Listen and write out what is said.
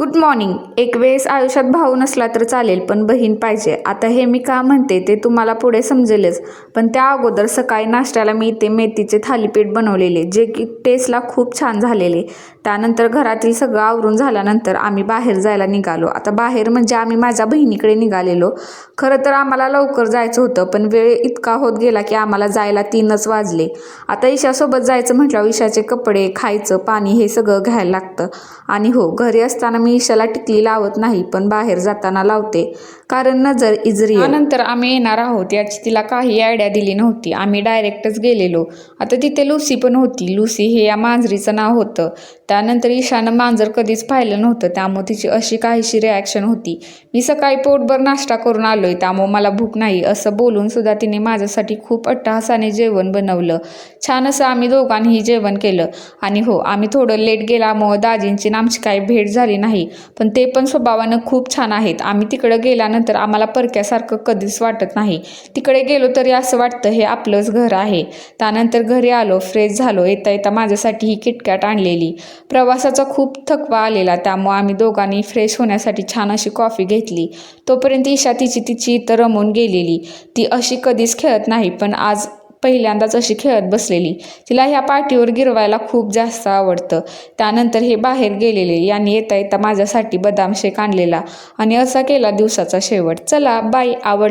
Good morning. एक वेळेस आयुष्यात भाऊ नसला तर चालेल, पण बहीण पाहिजे. आता हे मी का म्हणते ते तुम्हाला पुढे समजेलच, पण त्या अगोदर सकाळी नाश्त्याला मी इथे मेथीचे थालीपीठ बनवलेले, जे की टेस्टला खूप छान झालेले. त्यानंतर घरातील सगळं आवरून झाल्यानंतर आम्ही बाहेर जायला निघालो. आता बाहेर म्हणजे आम्ही माझ्या बहिणीकडे निघालेलो. खरं तर आम्हाला लवकर जायचं होतं, पण वेळ इतका होत गेला की आम्हाला जायला 3च वाजले. आता ईशासोबत जायचं म्हटल्यावर ईशाचे कपडे, खायचं पाणी हे सगळं घ्यायला लागतं. आणि हो, घरी असताना मी ईशाला टिकली लावत नाही, पण बाहेर जाताना लावते, कारण नजर इज रिअल. त्यानंतर आम्ही येणार आहोत याची तिला काही आयडिया दिली नव्हती. आम्ही डायरेक्टच गेलेलो. आता तिथे लुसी पण होती. लुसी हे या मांजरीचं नाव होतं. त्यानंतर ईशानं मांजर कधीच पाहिलं नव्हतं, त्यामुळे तिची अशी काहीशी रिॲक्शन होती. मी सकाळी पोटभर नाश्ता करून आलोय, त्यामुळे मला भूक नाही असं बोलून सुद्धा तिने माझ्यासाठी खूप अट्टहासाने जेवण बनवलं. छान असं आम्ही दोघांनीही जेवण केलं. आणि हो, आम्ही थोडं लेट गेल्यामुळं दाजींची आणि आमची काही भेट झाली नाही, पण ते पण स्वभावानं खूप छान आहेत. आम्ही तिकडं गेल्यानंतर आम्हाला परक्यासारखं कधीच वाटत नाही. तिकडे गेलो तरी असं वाटतं हे आपलंच घर आहे. त्यानंतर घरी आलो, फ्रेश झालो. येता येता माझ्यासाठी ही किटकॅट आणलेली. प्रवासाचा खूप थकवा आलेला, त्यामुळे आम्ही दोघांनी फ्रेश होण्यासाठी छान अशी कॉफी घेतली. तोपर्यंत ईशा तिची इथं रमून गेलेली. ती अशी कधीच खेळत नाही, पण आज पहिल्यांदाच अशी खेळत बसलेली. तिला ह्या पाठीवर गिरवायला खूप जास्त आवडतं. त्यानंतर हे बाहेर गेलेले. यांनी येता येता माझ्यासाठी बदाम शेक आणलेला आणि असा केला दिवसाचा शेवट. चला बाय. आवडला